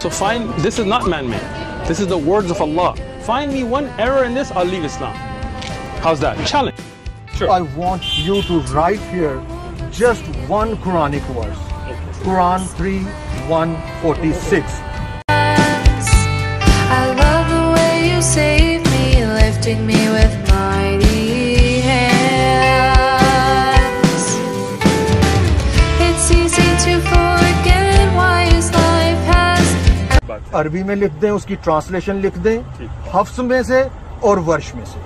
So find, this is not man-made. This is the words of Allah. Find me one error in this, I'll leave Islam. How's that? Challenge. Sure. I want you to write here just one Quranic verse. Quran 3:146. I love the way you save me, lifting me with mighty hands. It's easy to forget why his life has. अरबी में लिख दें, उसकी translation लिख दें, हफ्स में से और वर्ष में से।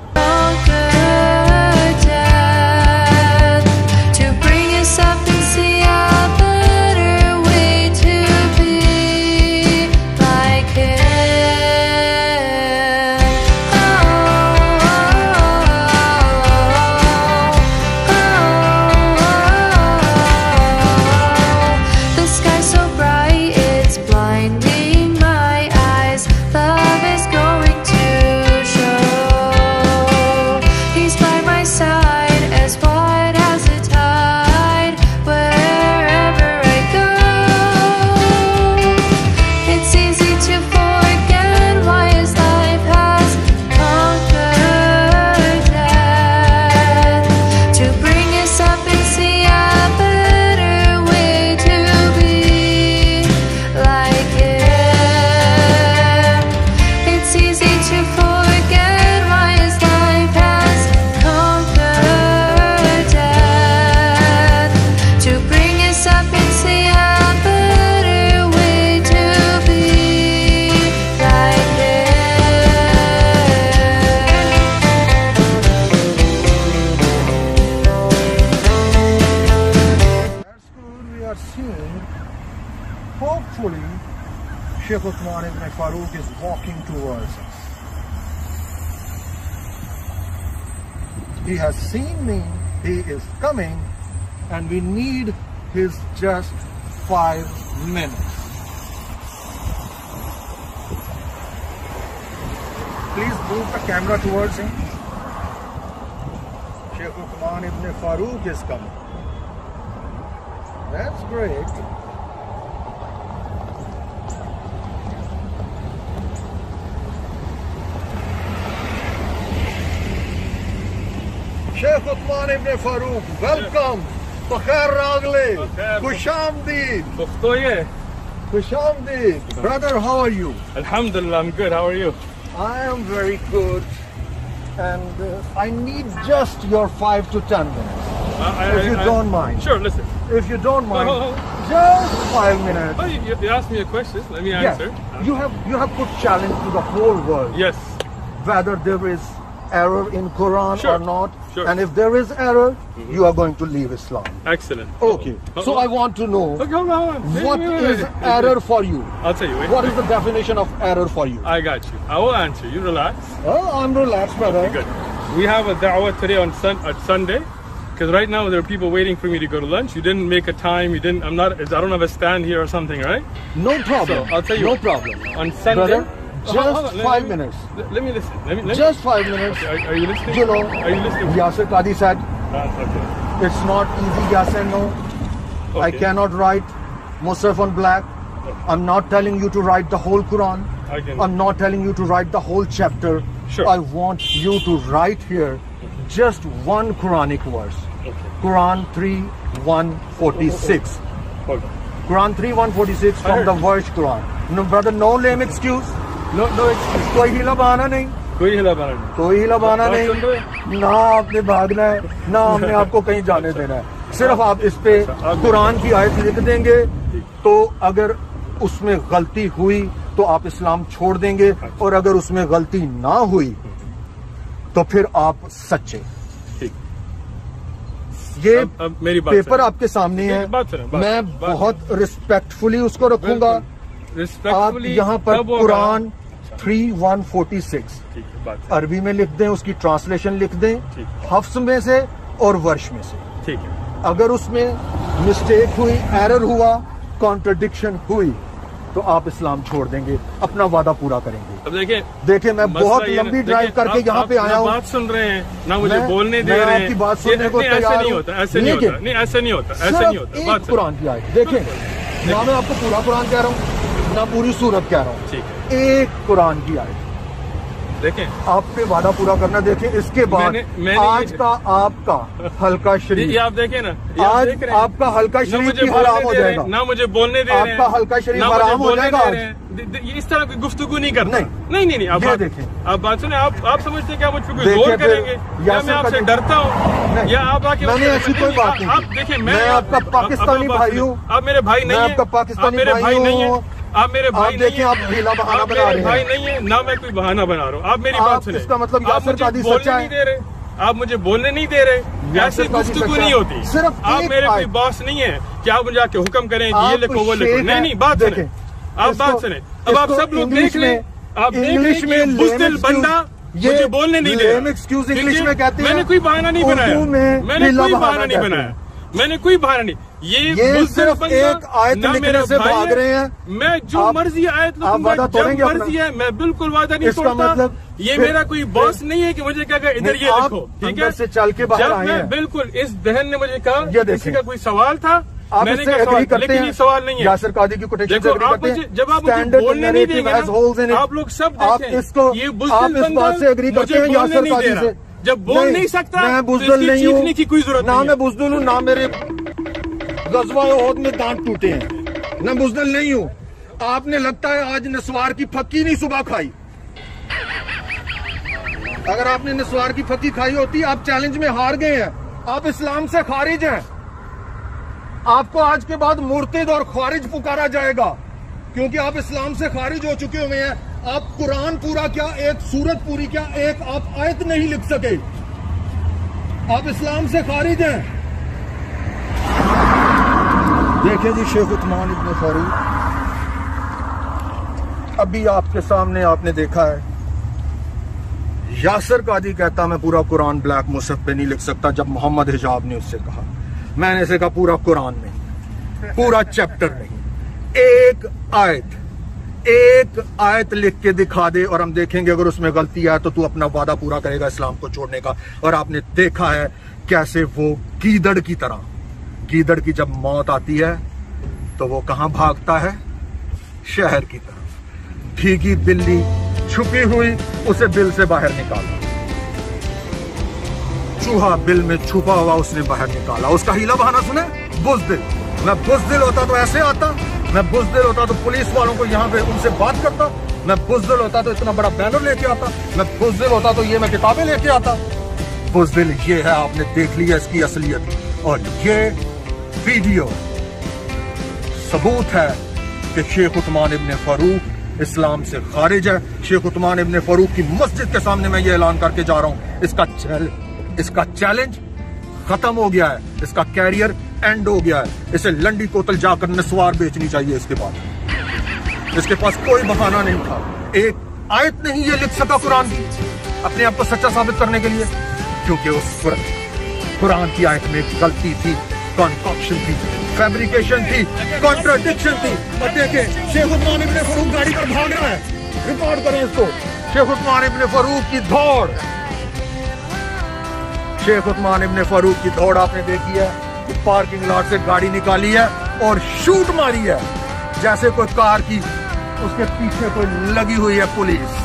Hopefully, Sheikh Uthman ibn Farooq is walking towards us. He has seen me, he is coming, and we need his just 5 minutes. Please move the camera towards him. Sheikh Uthman ibn Farooq is coming. That's great. Sheikh Uthman ibn Farooq, welcome. Bakhair Ragle. Khushamdeed. Khushamdeed. Brother, how are you? Alhamdulillah, I'm good. How are you? I am very good. And I need just your 5 to 10 minutes. If you don't mind. Sure, listen. If you don't mind, just 5 minutes. Oh, you asked me a question. Let me answer. Yes. You have put challenge to the whole world. Yes. Whether there is error in Quran or not. Sure. And if there is error, you are going to leave Islam. Excellent. Okay. So I want to know, hold on. What is error for you? I'll tell you. What is the definition of error for you? I got you. I will answer. You relax. Oh, I'm relaxed, brother. Okay, good. We have a da'wah today on Sunday. Because right now there are people waiting for me to go to lunch. You didn't make a time. I don't have a stand here or something, right? No problem. So I'll tell you. No problem. On Sunday. Brother, just 5 minutes. Let me listen. Let me just 5 minutes. Okay, are you listening? You know, are you listening? Yasir Qadhi said, okay. It's not easy, yes and no. Okay. I cannot write Musaf on black. I'm not telling you to write the whole Quran. I'm not telling you to write the whole chapter. Sure. I want you to write here just one Quranic verse. Okay. Quran 3:146. Okay. Quran 3:146 from the verse Quran. No, brother, no lame excuse. No excuse. कोई हिला बहाना नहीं. कोई हिला बहाना नहीं. कोई हिला बहाना नहीं. ना आपने भागना है, ना हमने आपको कहीं जाने देना है. सिर्फ आप इस पे कुरान की आयत लिख देंगे, तो अगर उसमें गलती हुई तो आप इस्लाम छोड़ देंगे, और अगर उसमें गलती ना हुई तो फिर आप सच्चे. ये मेरी बात पेपर आपके सामने है. मैं बहुत रिस्पेक्टफुली उसको रखूंगा. आप यहाँ पर कुरान 3:146 अरबी में लिख दें, उसकी ट्रांसलेशन लिख दें, हफ्स में से और वर्ष में से. ठीक है. अगर उसमें मिस्टेक हुई, एरर हुआ, कॉन्ट्रडिक्शन हुई, तो आप इस्लाम छोड़ देंगे, अपना वादा पूरा करेंगे. अब देखिए मैं बहुत लंबी ड्राइव करके यहाँ पे आया हूँ. बात सुन रहे हैं ना, मुझे बोलने दे रहे हैं. आपकी बात सुनने को तैयार हूँ. ऐसे नहीं होता. सिर्फ एक कुरान की आयत देखें. ना मैं आपको पूरा कुरान कह रहा हूँ, ना पूरी सूरत कह रहा हूँ, ठीक है, एक कुरान की आयत देखें, आपने वादा पूरा करना। देखें इसके बाद मैंने आज का आपका हल्का शरीफ, ये आप देखें ना, आज आपका हल्का शरीफ भी हराम हो जाएगा, ना मुझे बोलने दे रहे हैं, आपका हल्का शरीफ हराम हो जाएगा आज। इस तरह की गुफ्तगू नहीं करना। नहीं, आप देखें, आप बात सुने, आप समझते हैं कि आप मुझ पर कोई जोर करेंगे या मैं आपसे डरता हूँ या आप आके, मैंने ऐसी कोई बात नहीं। आप देखें, मैं आपका पाकिस्तानी भाई हूँ, आप मेरे भाई नहीं है, आपका पाकिस्तानी भाई हूँ, आप मेरे भाई नहीं हैं, आप ढीला बहाना बना रहे हैं। भाई नहीं है ना, मैं कोई बहाना बना रहा हूँ। आप मेरी बात सुने, इसका मतलब आप मुझे बोलने नहीं दे रहे, आप मुझे बोलने नहीं दे रहे, ऐसी गुफ्तगू नहीं होती। सिर्फ आप मेरे कोई बॉस नहीं है कि आप मुझे आके हुक्म करें ये लिखो वो लिखो। नहीं, बात सुने, आप बात सुने। अब आप सब लोग देख लें, आप इंग्लिश में बुज़दिल बंदा मुझे बोलने नहीं दे रहा। एक्सक्यूज इंग्लिश में कहते हैं, मैंने कोई बहाना नहीं बनाया, मैंने कोई बहाना नहीं बनाया, मैंने कोई बहाना नहीं। ये सिर्फ एक आयत लिखने से भाग रहे हैं। मैं जो मर्जी आयत लिखूंगा, जब मर्जी है, मैं बिल्कुल वादा नहीं तोड़ता। मतलब ये मेरा कोई बॉस नहीं है कि मुझे कहेगा इधर ये लिखो, ठीक है, से चल के बाहर आए हैं। बिल्कुल, इस बहन ने मुझे कहा किसी का कोई सवाल था, मैंने कहा लेकिन ये सवाल नहीं है। यासिर कादी की कोटेशन से एग्री करते हैं। जब आप मुझे बोलने नहीं देंगे, आप लोग सब देखें, ये बुज़दिल बंदा से एग्री करते हैं यासिर कादी से। जब बोल नहीं सकता, मैं बुज़दिल नहीं हूँ, की कोई जरूरत ना मैं बुज़दिल हूँ, ना मेरे गज़वा ओहद में दांत टूटे हैं, मैं बुज़दिल नहीं हूँ। आपने लगता है आज नस्वार की फक्की नहीं सुबह खाई। अगर आपने नस्वार की फक्की खाई होती, आप चैलेंज में हार गए हैं, आप इस्लाम से खारिज हैं। आपको आज के बाद मुर्तिद और खारिज पुकारा जाएगा, क्योंकि आप इस्लाम से खारिज हो चुके हुए हैं। आप कुरान पूरा क्या, एक सूरत पूरी क्या, एक आप आयत नहीं लिख सके, आप इस्लाम से खारिज हैं। देखिए जी, शेख उस्मान इब्न फारूक, अभी आपके सामने आपने देखा है, यासिर कादी कहता मैं पूरा कुरान ब्लैक मुसहफ पे नहीं लिख सकता। जब मोहम्मद हिजाब ने उससे कहा, मैंने इसे कहा पूरा कुरान नहीं, पूरा चैप्टर नहीं, एक आयत लिख के दिखा दे और हम देखेंगे अगर उसमें गलती है तो तू अपना वादा पूरा करेगा इस्लाम को छोड़ने का। और आपने देखा है कैसे वो गीदड़ की तरह, गीदड़ की जब मौत आती है तो वो कहां भागता है, शहर की तरफ। भीगी बिल्ली छुपी हुई, उसे बिल से बाहर निकाला, चूहा बिल में छुपा हुआ उसने बाहर निकाला। उसका हीला बहाना सुने, बुज़दिल। मैं बुज़दिल होता तो ऐसे आता, मैं बुज़दिल होता तो पुलिस वालों को यहाँ पे उनसे बात करता, मैं बुज़दिल होता तो इतना बड़ा बैनर लेके आता, मैं बुज़दिल होता तो ये मैं किताबें लेके आता। बुज़दिल ये है, आपने देख लिया इसकी असलियत। और ये वीडियो सबूत है कि शेख उस्मान इब्न फारूक इस्लाम से खारिज है। शेख उस्मान इब्न फारूक की मस्जिद के सामने मैं ये ऐलान करके जा रहा हूँ, इसका चैलेंज खत्म हो गया है, इसका कैरियर एंड हो गया है। इसे लंडी कोतल जाकर नस्वार बेचनी चाहिए। इसके बाद इसके पास कोई बहाना नहीं था, एक आयत नहीं ये लिख सका कुरान की अपने आप को सच्चा साबित करने के लिए, क्योंकि उस कुरान की आयत में गलती थी, कॉन्ट्रडिक्शन थी, फैब्रिकेशन थी, कॉन्ट्रडिक्शन थी। और देखें शेख उस्मान इब्न फारूक गाड़ी पर भाग रहा है, रिकॉर्ड करें इसको। शेख उस्मान इब्न फारूक की दौड़, शेख उस्मान इब्न फारूक की दौड़ आपने देखी है। पार्किंग लॉट से गाड़ी निकाली है और शूट मारी है, जैसे कोई कार की उसके पीछे कोई लगी हुई है पुलिस।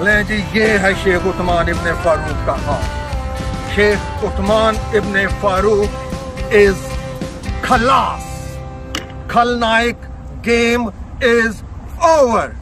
ले जी, ये है शेख उस्मान इब्न फारूक का हाल। शेख उस्मान इब्न फारूक इज खलास, खलनायक, गेम इज ओवर।